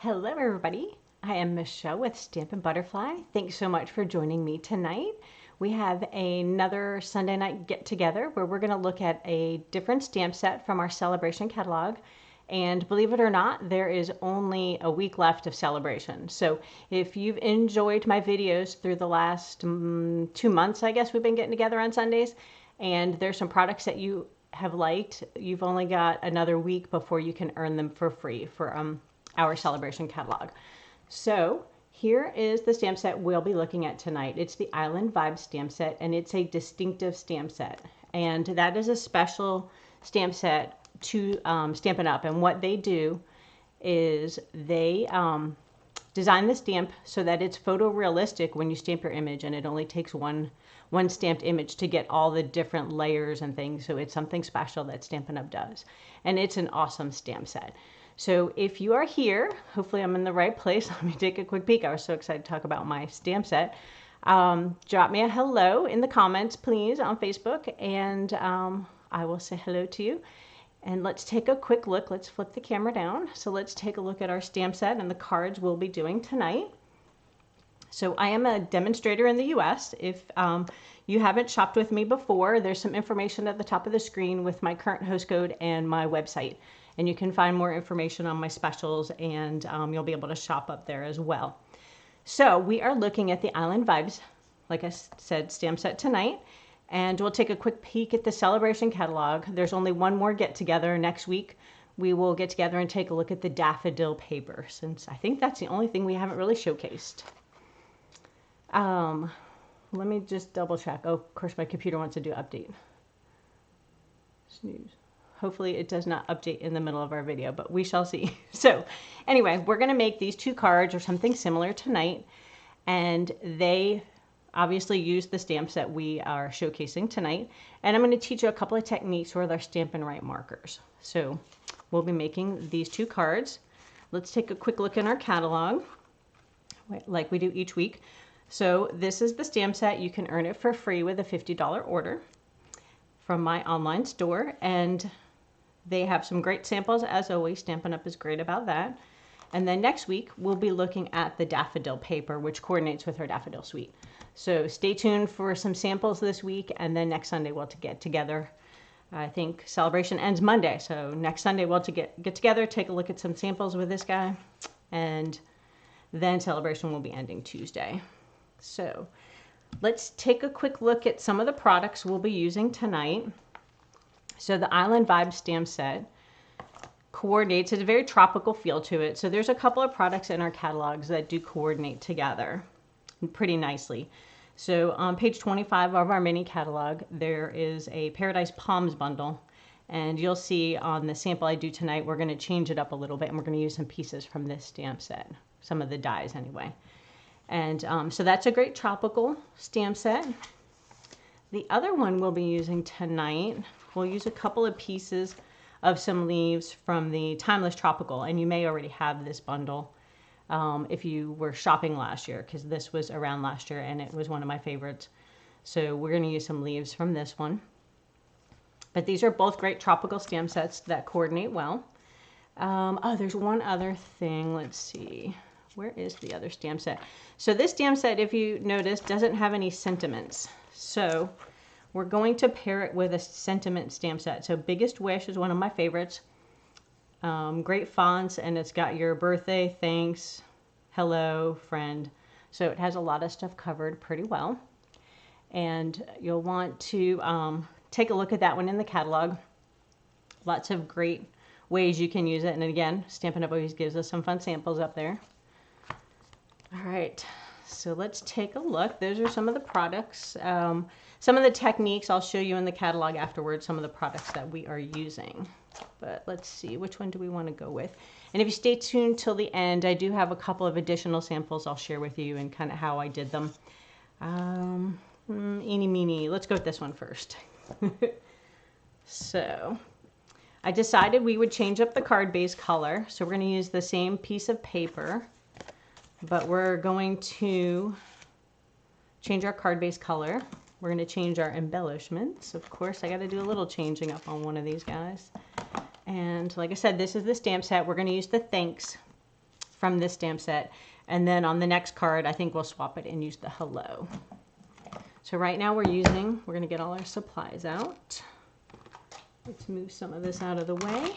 Hello everybody, I am Michelle with Stampin' Butterfly. Thanks so much for joining me tonight. We have another Sunday night get together where we're going to look at a different stamp set from our Sale-a-bration catalog. And believe it or not, there is only a week left of Sale-a-bration. So if you've enjoyed my videos through the last 2 months, I guess we've been getting together on Sundays, and there's some products that you have liked, you've only got another week before you can earn them for free for our Sale-a-bration catalog. So here is the stamp set we'll be looking at tonight. It's the Island Vibe stamp set, and it's a distinctive stamp set. And that is a special stamp set to Stampin' Up. And what they do is they design the stamp so that it's photorealistic when you stamp your image, and it only takes one stamped image to get all the different layers and things. So it's something special that Stampin' Up does. And it's an awesome stamp set. So if you are here, hopefully I'm in the right place. Let me take a quick peek. I was so excited to talk about my stamp set. Drop me a hello in the comments, please, on Facebook, and I will say hello to you. And let's take a quick look. Let's flip the camera down. So let's take a look at our stamp set and the cards we'll be doing tonight. So I am a demonstrator in the US. If you haven't shopped with me before, there's some information at the top of the screen with my current host code and my website. And you can find more information on my specials, and you'll be able to shop up there as well. So we are looking at the Island Vibes, like I said, stamp set tonight. And we'll take a quick peek at the Sale-a-bration catalog. There's only one more get together next week. We will get together and take a look at the Daffodil paper, since I think that's the only thing we haven't really showcased. Let me just double check. Oh, of course, my computer wants to do update. Snooze. Hopefully it does not update in the middle of our video, but we shall see. So anyway, we're going to make these two cards or something similar tonight. And they obviously use the stamp set we are showcasing tonight. And I'm going to teach you a couple of techniques with our Stampin' Right markers. So we'll be making these two cards. Let's take a quick look in our catalog, like we do each week. So this is the stamp set. You can earn it for free with a $50 order from my online store. And they have some great samples, as always. Stampin' Up is great about that. And then next week, we'll be looking at the Daffodil paper, which coordinates with our Daffodil suite. So stay tuned for some samples this week, and then next Sunday we'll get together. I think Sale-a-bration ends Monday, so next Sunday we'll get together, take a look at some samples with this guy, and then Sale-a-bration will be ending Tuesday. So let's take a quick look at some of the products we'll be using tonight. So the Island Vibe stamp set coordinates. It's a very tropical feel to it. So there's a couple of products in our catalogs that do coordinate together pretty nicely. So on page 25 of our mini catalog, there is a Paradise Palms bundle. And you'll see on the sample I do tonight, we're going to change it up a little bit, and we're going to use some pieces from this stamp set, some of the dies anyway. And so that's a great tropical stamp set. The other one we'll be using tonight, we'll use a couple of pieces of some leaves from the Timeless Tropical, and you may already have this bundle if you were shopping last year, because this was around last year and it was one of my favorites. So we're going to use some leaves from this one. But these are both great tropical stamp sets that coordinate well. Oh, there's one other thing. Let's see. Where is the other stamp set? So this stamp set, if you notice, doesn't have any sentiments. So we're going to pair it with a sentiment stamp set. So Biggest Wish is one of my favorites. Great fonts, and it's got your birthday, thanks, hello, friend. So it has a lot of stuff covered pretty well. And you'll want to take a look at that one in the catalog. Lots of great ways you can use it. And again, Stampin' Up always gives us some fun samples up there. All right, so let's take a look. Those are some of the products. Some of the techniques I'll show you in the catalog afterwards, some of the products that we are using. But let's see, which one do we want to go with? And if you stay tuned till the end, I do have a couple of additional samples I'll share with you and kind of how I did them. Eeny, meeny, let's go with this one first. So I decided we would change up the card base color. So we're going to use the same piece of paper, but we're going to change our card base color. We're going to change our embellishments. Of course, I got to do a little changing up on one of these guys. And like I said, this is the stamp set. We're going to use the thanks from this stamp set. And then on the next card, I think we'll swap it and use the hello. So right now we're going to get all our supplies out. Let's move some of this out of the way.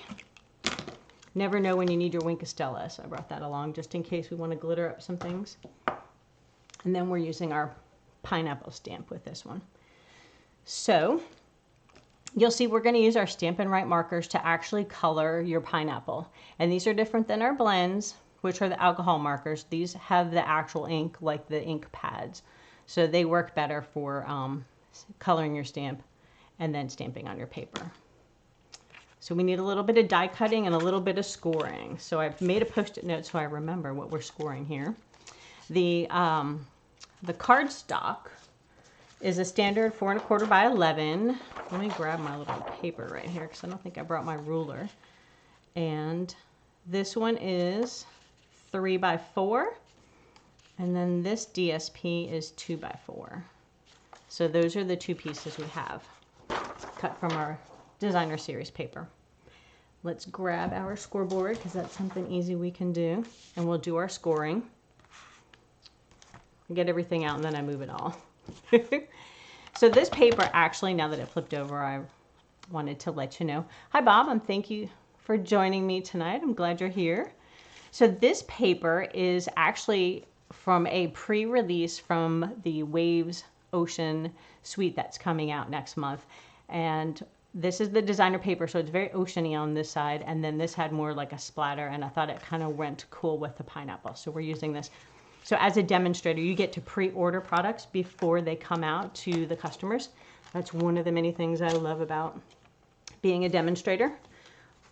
Never know when you need your Wink of Stella, so I brought that along just in case we want to glitter up some things. And then we're using our pineapple stamp with this one. So you'll see we're going to use our Stampin' Right markers to actually color your pineapple. And these are different than our blends, which are the alcohol markers. These have the actual ink, like the ink pads. So they work better for coloring your stamp and then stamping on your paper. So we need a little bit of die cutting and a little bit of scoring. So I've made a Post-it note so I remember what we're scoring here. The cardstock is a standard 4 1/4 by 11. Let me grab my little paper right here because I don't think I brought my ruler. And this one is 3 by 4. And then this DSP is 2 by 4. So those are the two pieces we have cut from our designer series paper. Let's grab our scoreboard because that's something easy we can do, and we'll do our scoring. I get everything out and then I move it all. So this paper, actually, now that it flipped over, I wanted to let you know. Hi Bob, and thank you for joining me tonight. I'm glad you're here. So this paper is actually from a pre-release from the Waves Ocean suite that's coming out next month. And this is the designer paper, so it's very oceany on this side, and then this had more like a splatter, and I thought it kind of went cool with the pineapple, so we're using this. So as a demonstrator, you get to pre-order products before they come out to the customers. That's one of the many things I love about being a demonstrator.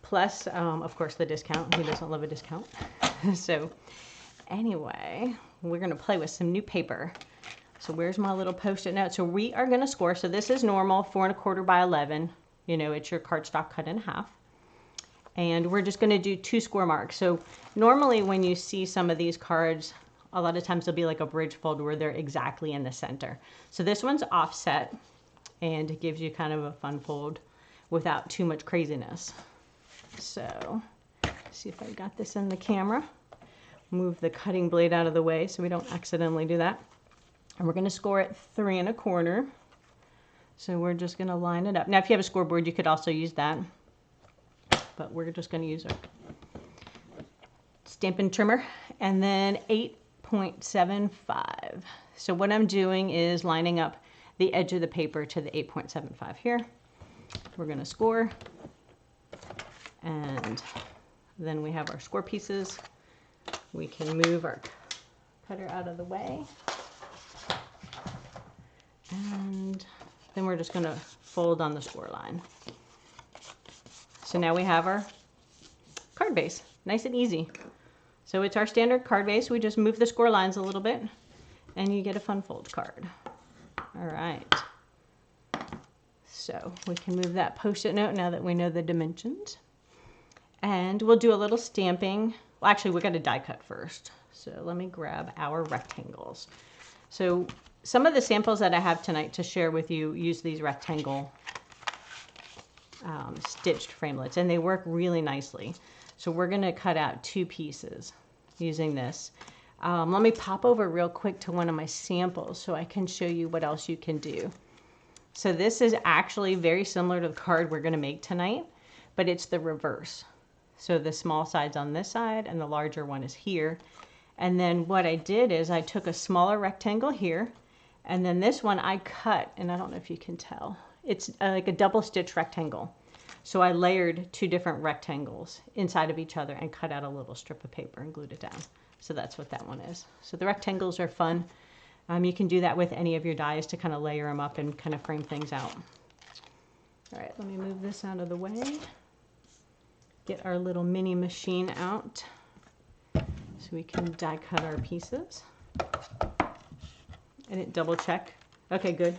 Plus, of course, the discount. Who doesn't love a discount? So anyway, we're going to play with some new paper. So where's my little Post-it note? So we are going to score. So this is normal, 4 1/4 by 11. You know, it's your cardstock cut in half. And we're just going to do 2 score marks. So normally when you see some of these cards, a lot of times there'll be like a bridge fold where they're exactly in the center. So this one's offset, and it gives you kind of a fun fold without too much craziness. So see if I got this in the camera. Move the cutting blade out of the way so we don't accidentally do that. And we're going to score it 3 1/4. So we're just going to line it up. Now, if you have a scoreboard, you could also use that. But we're just going to use our Stampin' trimmer. And then 8.75. So what I'm doing is lining up the edge of the paper to the 8.75 here. We're going to score. And then we have our score pieces. We can move our cutter out of the way. And then we're just going to fold on the score line. So now we have our card base, nice and easy. So it's our standard card base. We just move the score lines a little bit and you get a fun fold card. All right. So we can move that Post-it note now that we know the dimensions. And we'll do a little stamping. Well, actually, we're going to die cut first. So let me grab our rectangles. So some of the samples that I have tonight to share with you use these rectangle stitched framelits, and they work really nicely. So we're going to cut out 2 pieces using this. Let me pop over real quick to one of my samples so I can show you what else you can do. So this is actually very similar to the card we're going to make tonight, but it's the reverse. So the small side's on this side and the larger one is here. And then what I did is I took a smaller rectangle here, and then this one I cut, and I don't know if you can tell, it's like a double stitch rectangle. So I layered 2 different rectangles inside of each other and cut out a little strip of paper and glued it down. So that's what that one is. So the rectangles are fun. You can do that with any of your dies to kind of layer them up and kind of frame things out. All right, let me move this out of the way. Get our little mini machine out so we can die cut our pieces. And it double check. Okay, good.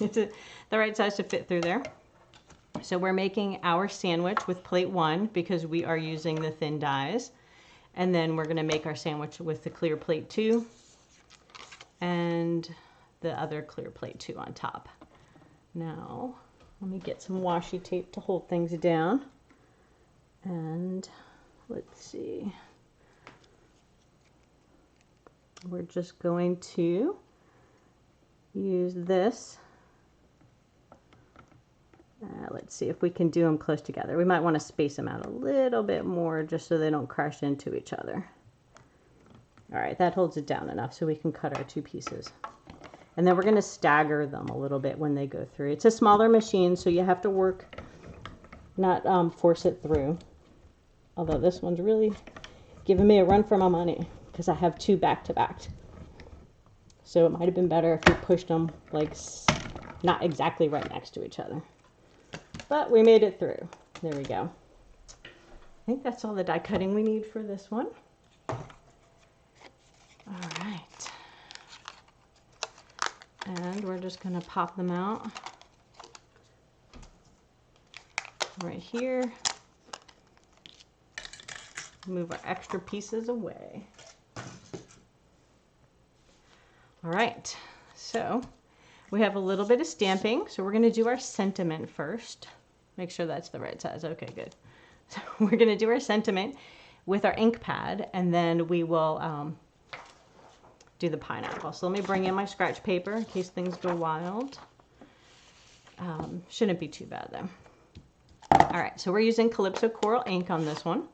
It's the right size to fit through there. So we're making our sandwich with plate 1 because we are using the thin dies. And then we're going to make our sandwich with the clear plate 2 and the other clear plate 2 on top. Now, let me get some washi tape to hold things down. And let's see. we're just going to use this. Let's see if we can do them close together. We might want to space them out a little bit more just so they don't crash into each other. All right, that holds it down enough so we can cut our 2 pieces. And then we're going to stagger them a little bit when they go through. It's a smaller machine, so you have to work, not force it through. Although this one's really giving me a run for my money because I have 2 back-to-back. So it might have been better if we pushed them like not exactly right next to each other. But we made it through. There we go. I think that's all the die cutting we need for this one. All right. And we're just going to pop them out right here. Move our extra pieces away. All right, so we have a little bit of stamping, so we're going to do our sentiment first. Make sure that's the right size. Okay, good. So we're going to do our sentiment with our ink pad, and then we will do the pineapple. So let me bring in my scratch paper in case things go wild. Shouldn't be too bad though. All right, so we're using Calypso Coral ink on this one.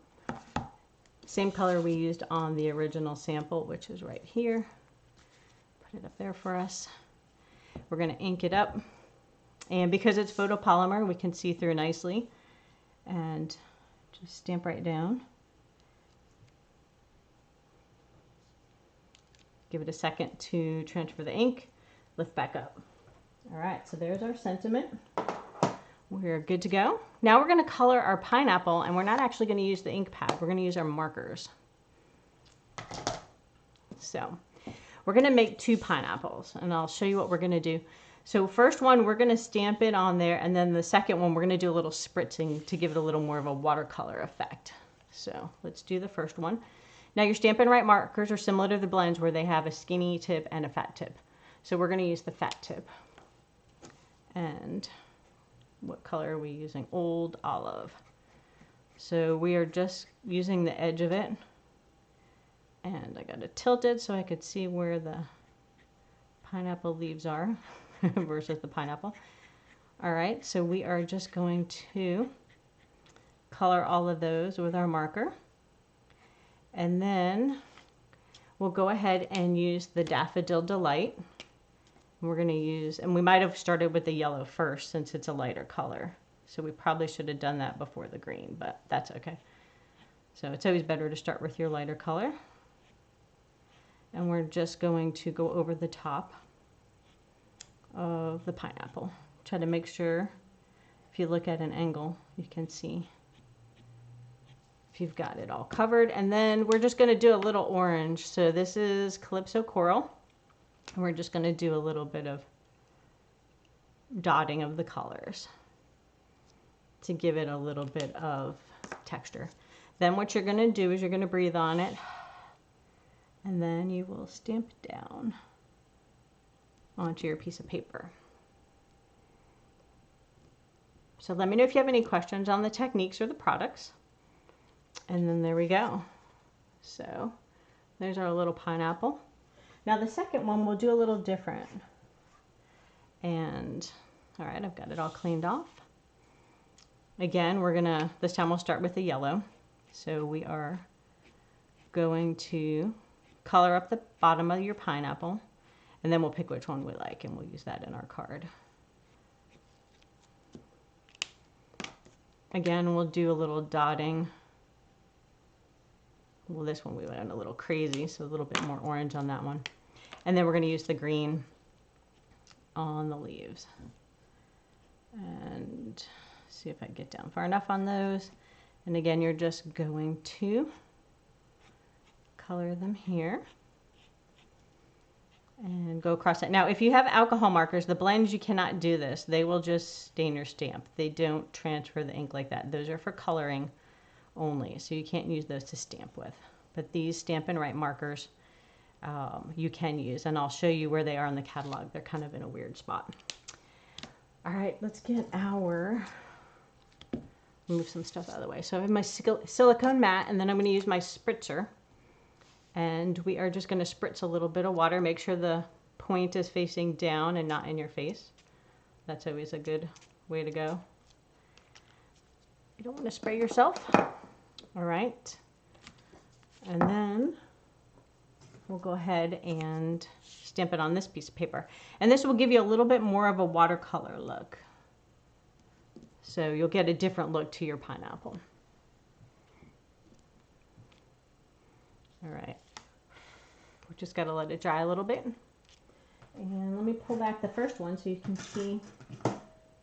Same color we used on the original sample, which is right here. Put it up there for us. We're going to ink it up. And because it's photopolymer, we can see through nicely. And just stamp right down. Give it a second to transfer the ink. Lift back up. All right, so there's our sentiment. We're good to go. Now we're going to color our pineapple, and we're not actually going to use the ink pad. We're going to use our markers. So we're going to make 2 pineapples, and I'll show you what we're going to do. So first one, we're going to stamp it on there, and then the second one, we're going to do a little spritzing to give it a little more of a watercolor effect. So let's do the first one. Now your Stampin' Right markers are similar to the blends where they have a skinny tip and a fat tip. So we're going to use the fat tip. And what color are we using? Old Olive. So we are just using the edge of it. And I got it tilted so I could see where the pineapple leaves are versus the pineapple. All right, so we are just going to color all of those with our marker. And then we'll go ahead and use the Daffodil Delight. We're going to use, and we might have started with the yellow first since it's a lighter color. So we probably should have done that before the green, but that's okay. So it's always better to start with your lighter color. And we're just going to go over the top of the pineapple. Try to make sure, if you look at an angle, you can see if you've got it all covered. And then we're just going to do a little orange. So this is Calypso Coral. And we're just going to do a little bit of dotting of the colors to give it a little bit of texture. Then what you're going to do is you're going to breathe on it, and then you will stamp down onto your piece of paper. So let me know if you have any questions on the techniques or the products. And then there we go. So there's our little pineapple. Now the second one we'll do a little different. And all right, I've got it all cleaned off. Again, we're gonna, this time we'll start with the yellow. So we are going to color up the bottom of your pineapple, and then we'll pick which one we like and we'll use that in our card. Again, we'll do a little dotting. Well, this one we went a little crazy, so a little bit more orange on that one. And then we're going to use the green on the leaves. And see if I can get down far enough on those. And again, you're just going to color them here and go across it. Now, if you have alcohol markers, the blends, you cannot do this. They will just stain your stamp. They don't transfer the ink like that. Those are for coloring only, so you can't use those to stamp with. But these Stampin' Right markers you can use, and I'll show you where they are in the catalog. They're kind of in a weird spot. All right, let's get our, move some stuff out of the way. So I have my silicone mat, and then I'm going to use my spritzer, And we are just going to spritz a little bit of water. Make sure the point is facing down and not in your face. That's always a good way to go. You don't want to spray yourself. All right. And then we'll go ahead and stamp it on this piece of paper. And this will give you a little bit more of a watercolor look. So you'll get a different look to your pineapple. All right. We just got to let it dry a little bit. And let me pull back the first one so you can see,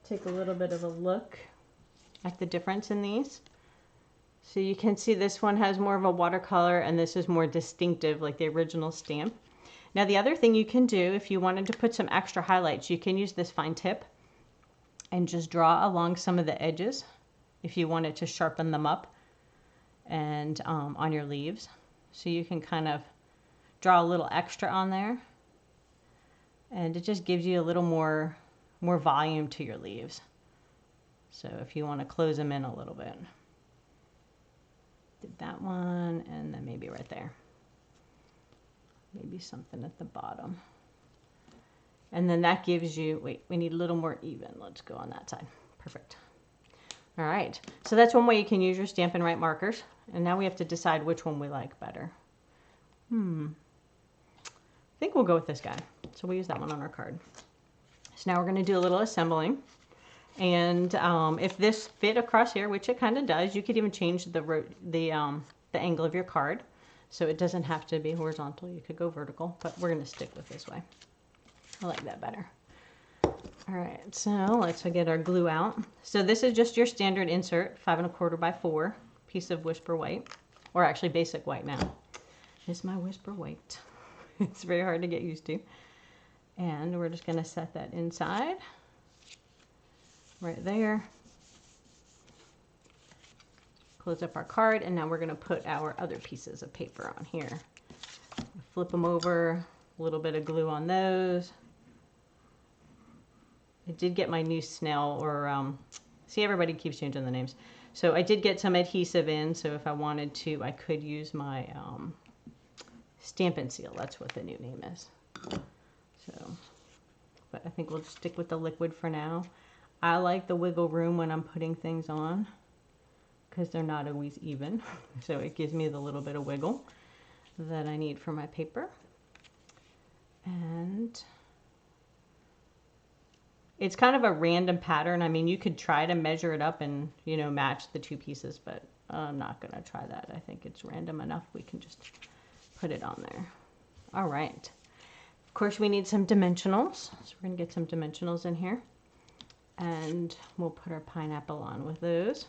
take a little bit of a look at the difference in these. So you can see this one has more of a watercolor and this is more distinctive like the original stamp. Now the other thing you can do if you wanted to put some extra highlights, you can use this fine tip and just draw along some of the edges if you wanted to sharpen them up and on your leaves. So you can kind of draw a little extra on there and it just gives you a little more volume to your leaves. So if you want to close them in a little bit. Did that one and then maybe right there. Maybe something at the bottom. And then that gives you, wait, we need a little more even. Let's go on that side. Perfect. All right. So that's one way you can use your Stampin' Write markers. And now we have to decide which one we like better. I think we'll go with this guy. So we'll use that one on our card. So now we're going to do a little assembling. And if this fit across here, which it kind of does, you could even change the angle of your card. So it doesn't have to be horizontal. You could go vertical, but we're going to stick with this way. I like that better. All right, so let's get our glue out. So this is just your standard insert, 5 1/4 by 4 piece of Whisper White, or actually basic white now. This is my Whisper White. It's very hard to get used to. And we're just going to set that inside. Right there. Close up our card, and now we're going to put our other pieces of paper on here. Flip them over, a little bit of glue on those. I did get my new snail, or see, everybody keeps changing the names. So I did get some adhesive in, so if I wanted to, I could use my Stampin' Seal. That's what the new name is. So, but I think we'll just stick with the liquid for now. I like the wiggle room when I'm putting things on because they're not always even. So it gives me the little bit of wiggle that I need for my paper. And it's kind of a random pattern. I mean, you could try to measure it up and, you know, match the two pieces, but I'm not going to try that. I think it's random enough. We can just put it on there. All right. Of course, we need some dimensionals. So we're going to get some dimensionals in here. And we'll put our pineapple on with those.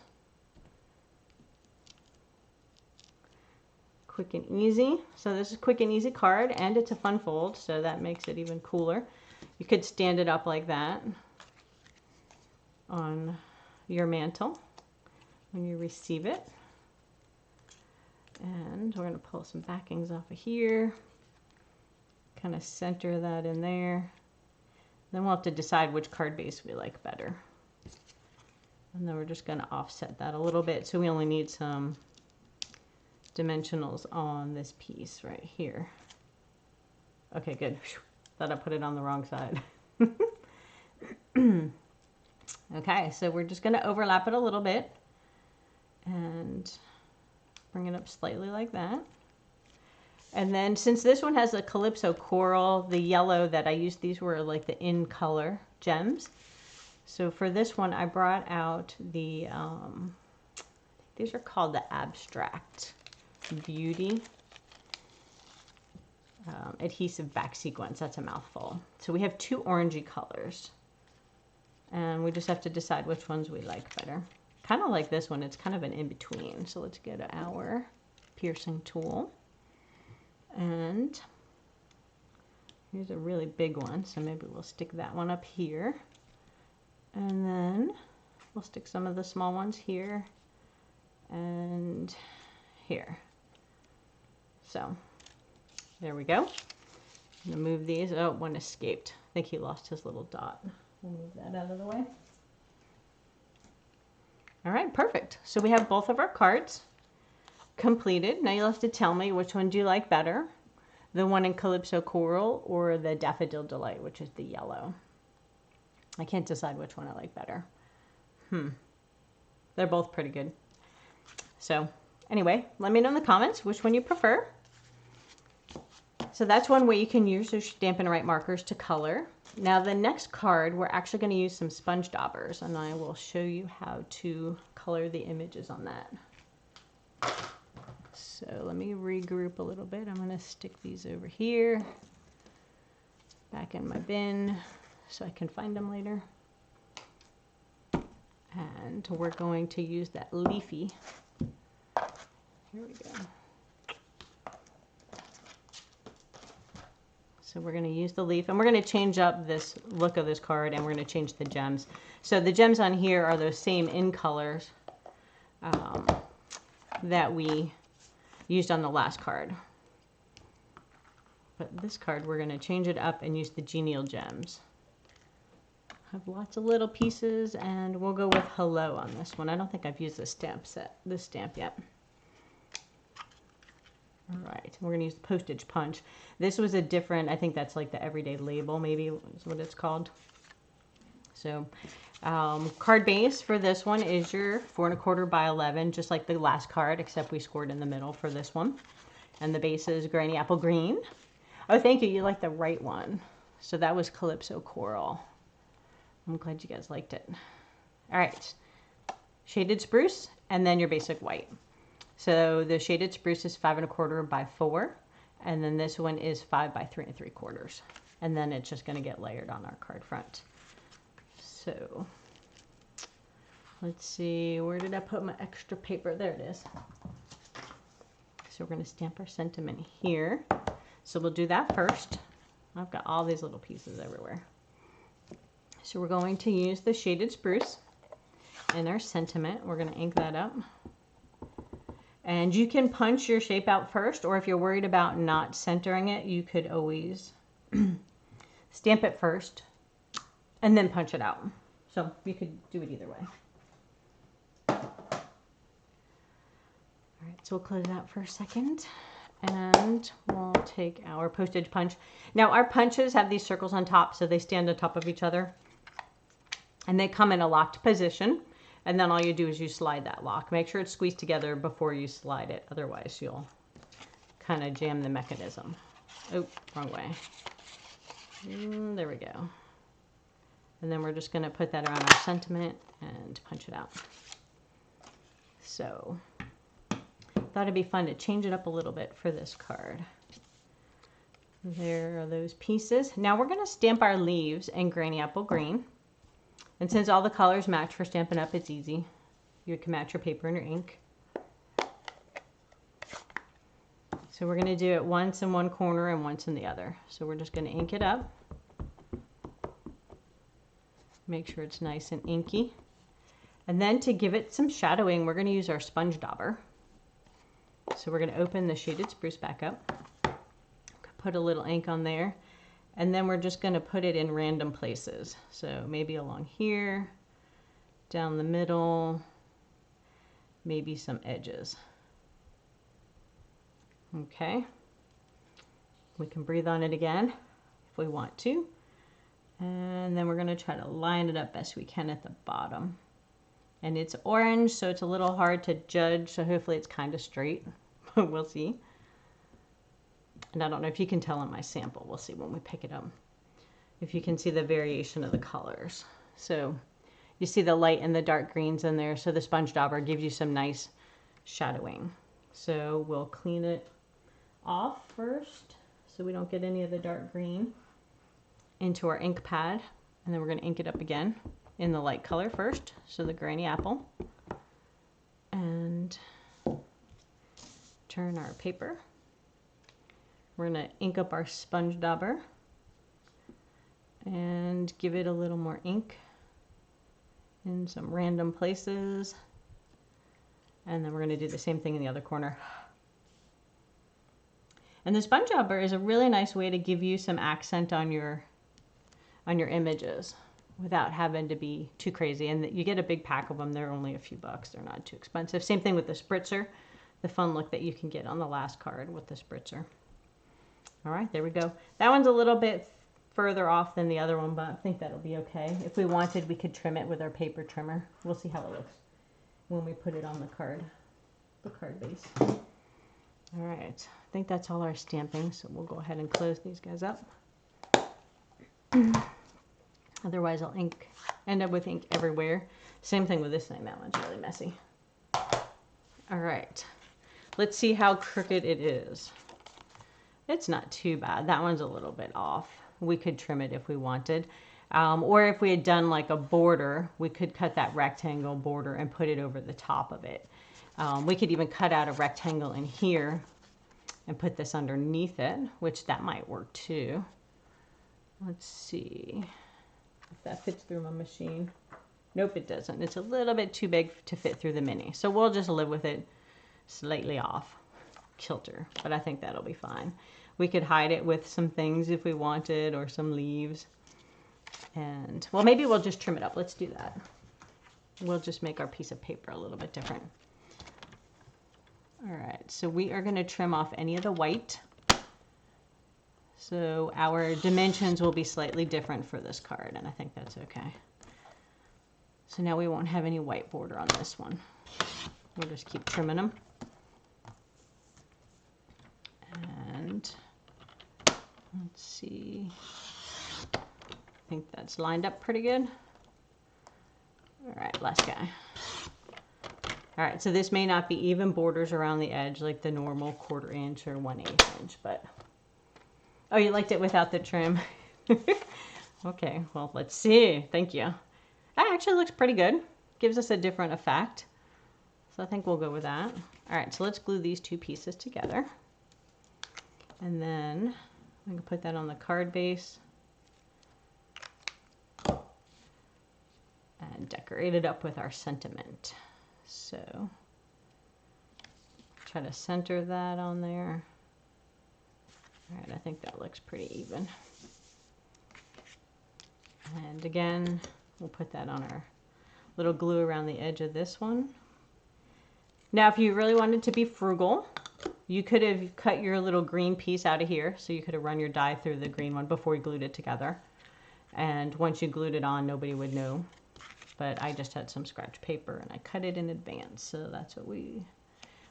Quick and easy. So this is quick and easy card, and it's a fun fold, so that makes it even cooler. You could stand it up like that on your mantle when you receive it. And we're going to pull some backings off of here. Kind of center that in there. Then we'll have to decide which card base we like better. And then we're just going to offset that a little bit. So we only need some dimensionals on this piece right here. Okay, good. Thought I put it on the wrong side. Okay, so we're just going to overlap it a little bit and bring it up slightly like that. And then since this one has a Calypso coral, the yellow that I used, these were like the in color gems. So for this one, I brought out the, these are called the Abstract Beauty adhesive back sequence. That's a mouthful. So we have 2 orangey colors. And we just have to decide which ones we like better. Kind of like this one. It's kind of an in-between. So let's get our piercing tool. And here's a really big one, so maybe we'll stick that one up here. And then we'll stick some of the small ones here and here. So there we go. I'm going to move these. Oh, one escaped. I think he lost his little dot. We'll move that out of the way. All right, perfect. So we have both of our cards. completed. Now you'll have to tell me which one do you like better, the one in Calypso Coral or the Daffodil Delight, which is the yellow. I can't decide which one I like better. They're both pretty good. So anyway, let me know in the comments which one you prefer. So that's one way you can use those Stampin' Right markers to color. Now the next card, we're actually going to use some sponge daubers, and I will show you how to color the images on that. So let me regroup a little bit. I'm going to stick these over here, back in my bin, so I can find them later. And we're going to use that leafy. Here we go. So we're going to use the leaf, and we're going to change up this look of this card, and we're going to change the gems. So the gems on here are those same in colors that we used on the last card. But this card, we're going to change it up and use the genial gems. I have lots of little pieces, and we'll go with hello on this one. I don't think I've used this stamp yet. All right, we're going to use the Postage Punch. This was a different, I think that's like the everyday label, maybe is what it's called. So card base for this one is your 4 1/4 by 11, just like the last card, except we scored in the middle for this one. And the base is Granny Apple Green. Oh, thank you. You like the right one. So that was Calypso Coral. I'm glad you guys liked it. All right, shaded spruce, and then your basic white. So the shaded spruce is 5 1/4 by 4, and then this one is 5 by 3 3/4. And then it's just going to get layered on our card front. So let's see, where did I put my extra paper? There it is. So we're going to stamp our sentiment here. So we'll do that first. I've got all these little pieces everywhere. So we're going to use the shaded spruce in our sentiment. We're going to ink that up. And you can punch your shape out first, or if you're worried about not centering it, you could always stamp it first and then punch it out. So you could do it either way. All right, so we'll close it out for a second, and we'll take our postage punch. Now our punches have these circles on top, so they stand on top of each other, and they come in a locked position. And then all you do is you slide that lock. Make sure it's squeezed together before you slide it. Otherwise, you'll kind of jam the mechanism. Oh, wrong way. There we go. And then we're just going to put that around our sentiment and punch it out. So, thought it'd be fun to change it up a little bit for this card. There are those pieces. Now we're going to stamp our leaves in Granny Apple Green. And since all the colors match for Stampin' Up, it's easy. You can match your paper and your ink. So we're going to do it once in one corner and once in the other. So we're just going to ink it up. Make sure it's nice and inky. And then to give it some shadowing, we're going to use our sponge dauber. So we're going to open the shaded spruce back up. Put a little ink on there. And then we're just going to put it in random places. So maybe along here, down the middle, maybe some edges. Okay. We can breathe on it again if we want to. And then we're going to try to line it up best we can at the bottom. And it's orange, so it's a little hard to judge. So hopefully it's kind of straight. We'll see. And I don't know if you can tell in my sample. We'll see when we pick it up. If you can see the variation of the colors. So you see the light and the dark greens in there. So the sponge dauber gives you some nice shadowing. So we'll clean it off first so we don't get any of the dark green into our ink pad. And then we're going to ink it up again in the light color first. So the Granny Apple. And turn our paper. We're going to ink up our sponge dauber and give it a little more ink in some random places. And then we're going to do the same thing in the other corner. And the sponge dauber is a really nice way to give you some accent on your images without having to be too crazy. And you get a big pack of them. They're only a few bucks. They're not too expensive. Same thing with the spritzer. the fun look that you can get on the last card with the spritzer. All right, there we go. That one's a little bit further off than the other one, but I think that'll be okay. If we wanted, we could trim it with our paper trimmer. We'll see how it looks when we put it on the card base. All right, I think that's all our stamping, so we'll go ahead and close these guys up. Otherwise, I'll end up with ink everywhere. Same thing with this thing. That one's really messy. All right, let's see how crooked it is. It's not too bad. That one's a little bit off. We could trim it if we wanted. Or if we had done like a border, we could cut that rectangle border and put it over the top of it. We could even cut out a rectangle in here and put this underneath it, which that might work too. Let's see if that fits through my machine. Nope, it doesn't. It's a little bit too big to fit through the mini. So we'll just live with it slightly off kilter, but I think that'll be fine. We could hide it with some things if we wanted, or some leaves. And, well, maybe we'll just trim it up. Let's do that. We'll just make our piece of paper a little bit different. All right, so we are going to trim off any of the white. So our dimensions will be slightly different for this card, and I think that's okay. So now we won't have any white border on this one. We'll just keep trimming them. And let's see. I think that's lined up pretty good. All right, last guy. All right, so this may not be even borders around the edge like the normal 1/4 inch or 1/8 inch, but oh, you liked it without the trim. Okay, well, let's see. Thank you. That actually looks pretty good. Gives us a different effect. So I think we'll go with that. All right, so let's glue these two pieces together. And then we can put that on the card base and decorate it up with our sentiment. So try to center that on there. All right, I think that looks pretty even. And again, we'll put that on our little glue around the edge of this one. Now, if you really wanted to be frugal, you could have cut your little green piece out of here. So you could have run your die through the green one before you glued it together. And once you glued it on, nobody would know. But I just had some scratch paper and I cut it in advance. So that's what we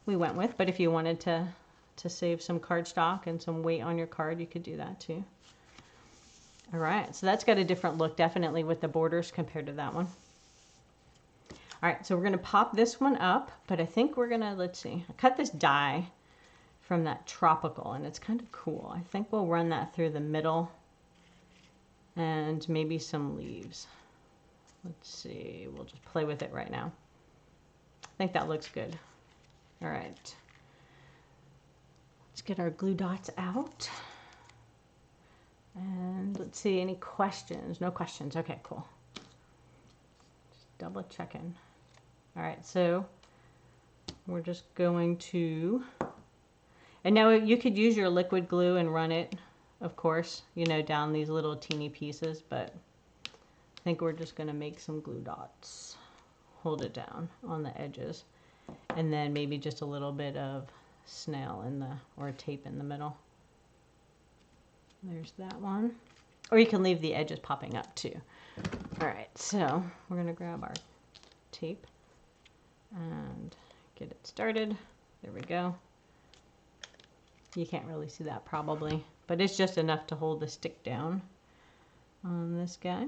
went with. But if you wanted to save some cardstock and some weight on your card, you could do that too. All right, so that's got a different look definitely with the borders compared to that one. All right, so we're gonna pop this one up, but I think we're gonna, let's see, I cut this die from that tropical and it's kind of cool. I think we'll run that through the middle and maybe some leaves. Let's see, we'll just play with it right now. I think that looks good. All right, let's get our glue dots out. And let's see, any questions? No questions. Okay, cool. Just double checking. All right, so we're just going to, and now you could use your liquid glue and run it, of course, you know, down these little teeny pieces, but I think we're just going to make some glue dots. Hold it down on the edges, and then maybe just a little bit of snail in the, or tape in the middle. There's that one. Or you can leave the edges popping up too. All right, so we're gonna grab our tape and get it started. There we go. You can't really see that probably, but it's just enough to hold the stick down on this guy.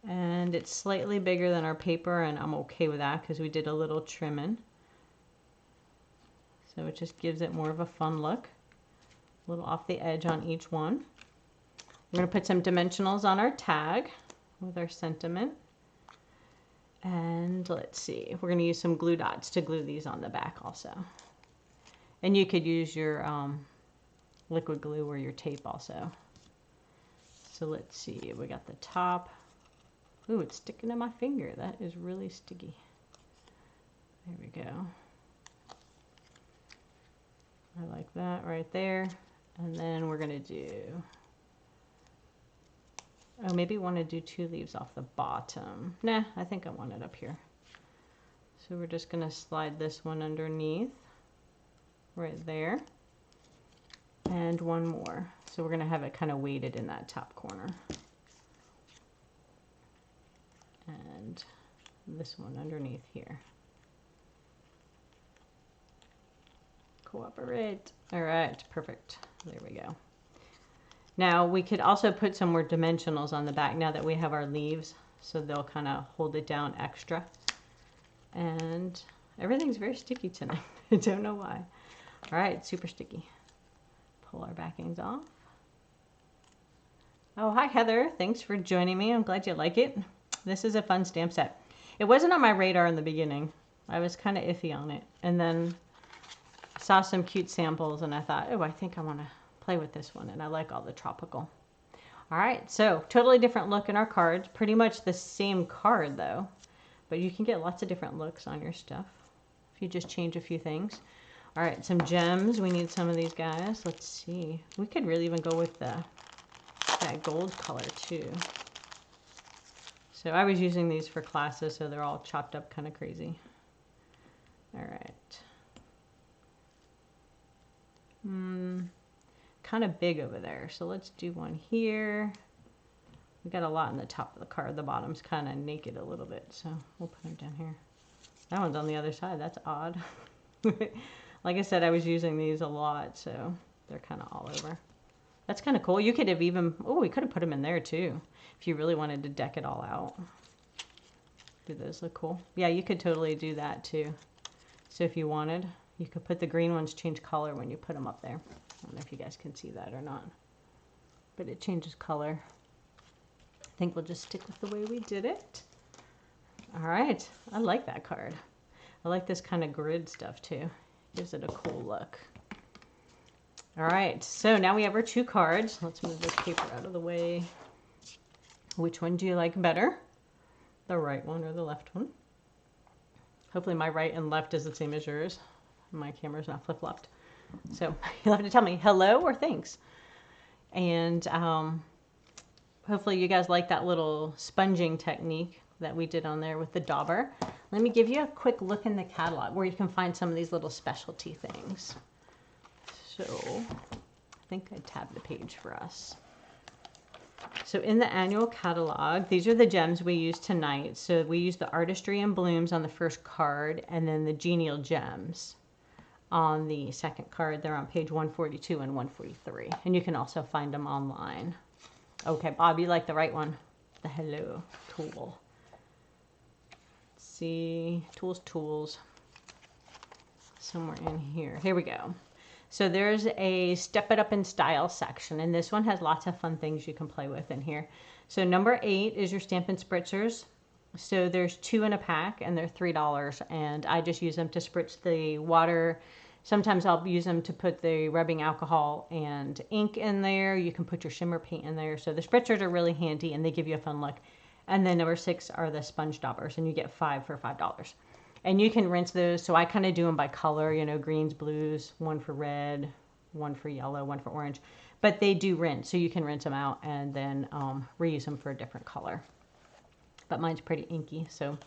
And it's slightly bigger than our paper, and I'm okay with that because we did a little trimming. So it just gives it more of a fun look. A little off the edge on each one. We're going to put some dimensionals on our tag with our sentiment. And let's see, we're going to use some glue dots to glue these on the back also. And you could use your liquid glue or your tape also. So let's see, we got the top. Ooh, it's sticking to my finger. That is really sticky. There we go. I like that right there. And then we're going to do, oh, maybe want to do 2 leaves off the bottom. Nah, I think I want it up here. So we're just going to slide this one underneath right there. And one more. So we're going to have it kind of weighted in that top corner. And this one underneath here. Cooperate. All right, perfect. There we go. Now we could also put some more dimensionals on the back now that we have our leaves, so they'll kind of hold it down extra. And everything's very sticky tonight. I don't know why. All right, super sticky. Pull our backings off. Oh, hi Heather. Thanks for joining me. I'm glad you like it. This is a fun stamp set. It wasn't on my radar in the beginning. I was kind of iffy on it. And then saw some cute samples and I thought, oh, I think I want to play with this one. And I like all the tropical. All right, so totally different look in our cards. Pretty much the same card though. But you can get lots of different looks on your stuff if you just change a few things. All right, some gems. We need some of these guys. Let's see. We could really even go with that gold color too. So I was using these for classes, so they're all chopped up kind of crazy. All right. Kind of big over there. So let's do one here. We got a lot in the top of the card. The bottom's kind of naked a little bit, so we'll put them down here. That one's on the other side. That's odd. Like I said, I was using these a lot, so they're kind of all over. That's kind of cool. You could have even, oh, we could have put them in there too, if you really wanted to deck it all out. Do those look cool? Yeah, you could totally do that too. So if you wanted, you could put the green ones change color when you put them up there. I don't know if you guys can see that or not, but it changes color. I think we'll just stick with the way we did it. All right, I like that card. I like this kind of grid stuff too. Gives it a cool look. All right, so now we have our two cards. Let's move this paper out of the way. Which one do you like better? The right one or the left one? Hopefully my right and left is the same as yours. My camera's not flip-flopped. So you'll have to tell me hello or thanks. And hopefully you guys like that little sponging technique that we did on there with the dauber. Let me give you a quick look in the catalog where you can find some of these little specialty things. So I think I tabbed the page for us. So in the annual catalog, these are the gems we use tonight. So we use the Artistry and Blooms on the first card and then the Genial Gems on the second card. They're on page 142 and 143. And you can also find them online. Okay, Bob, you like the right one. The hello tool. Let's see, tools. Somewhere in here. Here we go. So there's a Step It Up in Style section, and this one has lots of fun things you can play with in here. So number 8 is your Stampin' Spritzers. So there's 2 in a pack, and they're $3, and I just use them to spritz the water. Sometimes I'll use them to put the rubbing alcohol and ink in there. You can put your shimmer paint in there. So the spritzers are really handy, and they give you a fun look. And then number 6 are the sponge daubers, and you get 5 for $5. And you can rinse those. So I kind of do them by color, you know, greens, blues, one for red, one for yellow, one for orange. But they do rinse, so you can rinse them out and then reuse them for a different color. But mine's pretty inky, so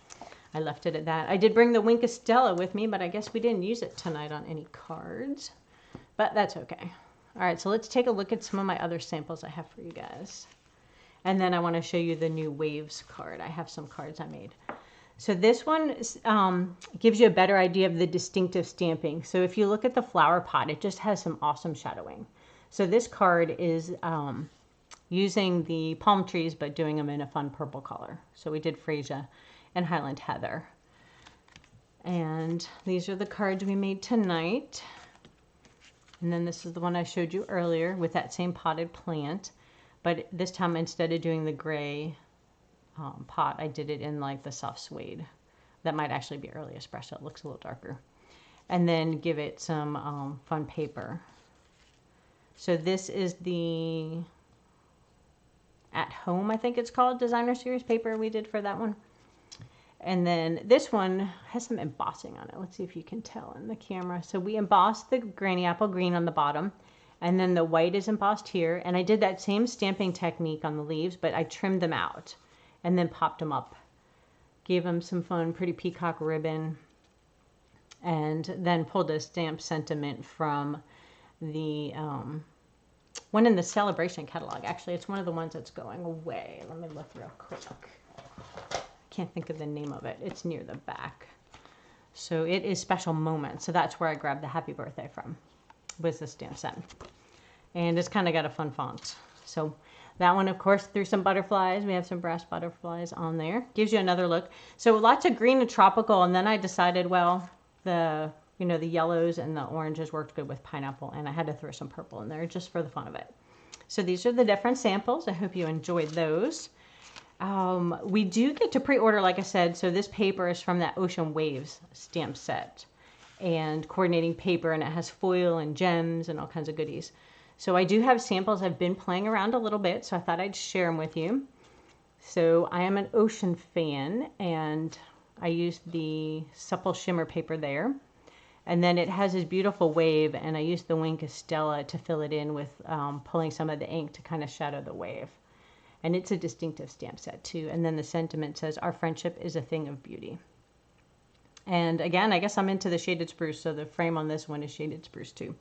I left it at that. I did bring the Wink of Stella with me, but I guess we didn't use it tonight on any cards. But that's okay. All right, so let's take a look at some of my other samples I have for you guys. And then I want to show you the new Waves card. I have some cards I made. So this one gives you a better idea of the distinctive stamping. So if you look at the flower pot, it just has some awesome shadowing. So this card is using the palm trees, but doing them in a fun purple color. So we did Freesia and Highland Heather. And these are the cards we made tonight. And then this is the one I showed you earlier with that same potted plant. But this time, instead of doing the gray pot, I did it in like the soft suede. That might actually be early espresso. It looks a little darker. And then give it some fun paper. So this is the At Home, I think it's called, Designer Series paper we did for that one. And then this one has some embossing on it. Let's see if you can tell in the camera. So we embossed the Granny Apple Green on the bottom. And then the white is embossed here. And I did that same stamping technique on the leaves, but I trimmed them out and then popped them up. Gave them some fun, pretty peacock ribbon. and then pulled a stamp sentiment from the one in the Sale-a-bration catalog. Actually, it's one of the ones that's going away. Let me look real quick. I can't think of the name of it. It's near the back. So it is Special Moments. So that's where I grabbed the Happy Birthday from, was the stamp set. And it's kind of got a fun font. So that one, of course, threw some butterflies. We have some brass butterflies on there. Gives you another look. So lots of green and tropical. And then I decided, well, the yellows and the oranges worked good with pineapple. And I had to throw some purple in there just for the fun of it. So these are the different samples. I hope you enjoyed those. We do get to pre-order, like I said. So this paper is from that Ocean Waves stamp set. And coordinating paper. And it has foil and gems and all kinds of goodies. So I do have samples. I've been playing around a little bit, so I thought I'd share them with you. So I am an ocean fan, and I used the supple shimmer paper there. And then it has this beautiful wave, and I used the Wink of Stella to fill it in with pulling some of the ink to kind of shadow the wave. And it's a distinctive stamp set too. And then the sentiment says, "Our friendship is a thing of beauty." And again, I guess I'm into the shaded spruce, so the frame on this one is shaded spruce too.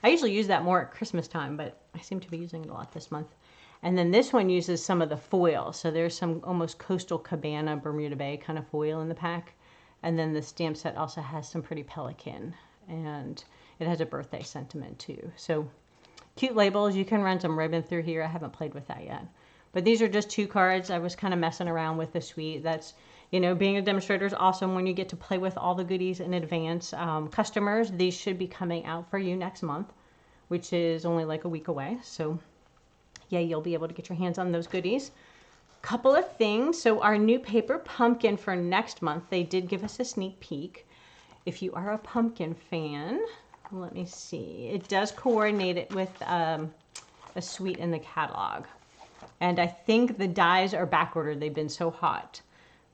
I usually use that more at Christmas time, but I seem to be using it a lot this month. And then this one uses some of the foil. So there's some almost coastal cabana, Bermuda Bay kind of foil in the pack. And then the stamp set also has some pretty pelican. And it has a birthday sentiment too. So cute labels. You can run some ribbon through here. I haven't played with that yet. But these are just 2 cards. I was kind of messing around with the suite. That's, being a demonstrator is awesome when you get to play with all the goodies in advance. Customers, these should be coming out for you next month, which is only like a week away. So yeah, you'll be able to get your hands on those goodies. Couple of things. So our new paper pumpkin for next month, they did give us a sneak peek. If you are a pumpkin fan, let me see. It does coordinate it with a suite in the catalog. And I think the dies are back ordered. They've been so hot.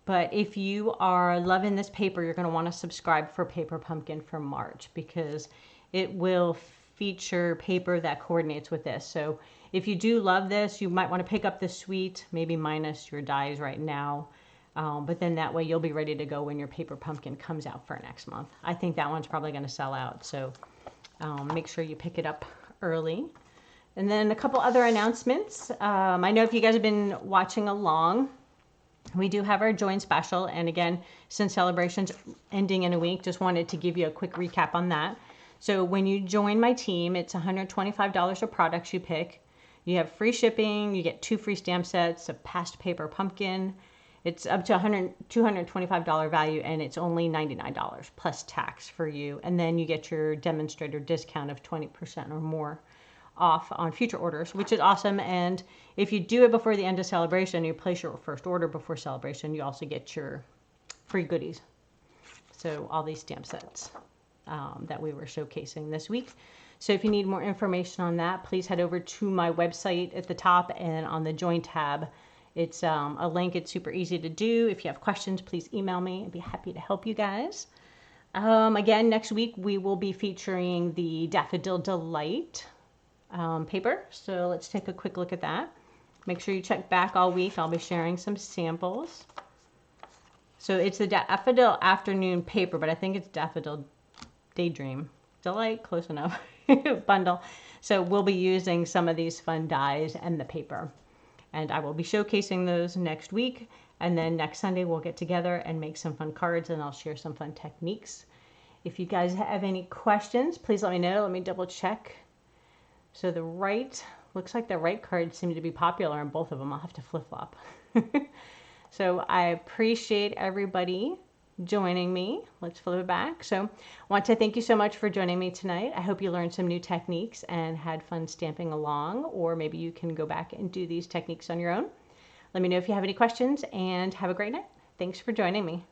But if you are loving this paper, you're going to want to subscribe for Paper Pumpkin for March, because it will feature paper that coordinates with this. So if you do love this, you might want to pick up the suite, maybe minus your dies right now. But then that way you'll be ready to go when your Paper Pumpkin comes out for next month. I think that one's probably going to sell out. So make sure you pick it up early. And then a couple other announcements. I know if you guys have been watching along, we do have our join special. And again, since Celebration's ending in a week, just wanted to give you a quick recap on that. So when you join my team, it's $125 of products you pick. You have free shipping. You get 2 free stamp sets, a past paper pumpkin. It's up to $225 value, and it's only $99 plus tax for you. And then you get your demonstrator discount of 20% or more off on future orders, which is awesome. And if you do it before the end of Celebration, you place your first order before Celebration, you also get your free goodies. So all these stamp sets that we were showcasing this week. So if you need more information on that, please head over to my website at the top and on the Join tab. It's a link. It's super easy to do. If you have questions, please email me. I'd be happy to help you guys. Again, next week we will be featuring the Daffodil Delight paper. So let's take a quick look at that. Make sure you check back all week. I'll be sharing some samples. So it's the Daffodil Afternoon paper, but I think it's Daffodil Daydream Delight, close enough, bundle. So we'll be using some of these fun dies and the paper. And I will be showcasing those next week. And then next Sunday we'll get together and make some fun cards, and I'll share some fun techniques. If you guys have any questions, please let me know. Let me double check. So looks like the right cards seem to be popular in both of them. I'll have to flip-flop. So I appreciate everybody joining me. Let's flip it back. So I want to thank you so much for joining me tonight. I hope you learned some new techniques and had fun stamping along, or maybe you can go back and do these techniques on your own. Let me know if you have any questions, and have a great night. Thanks for joining me.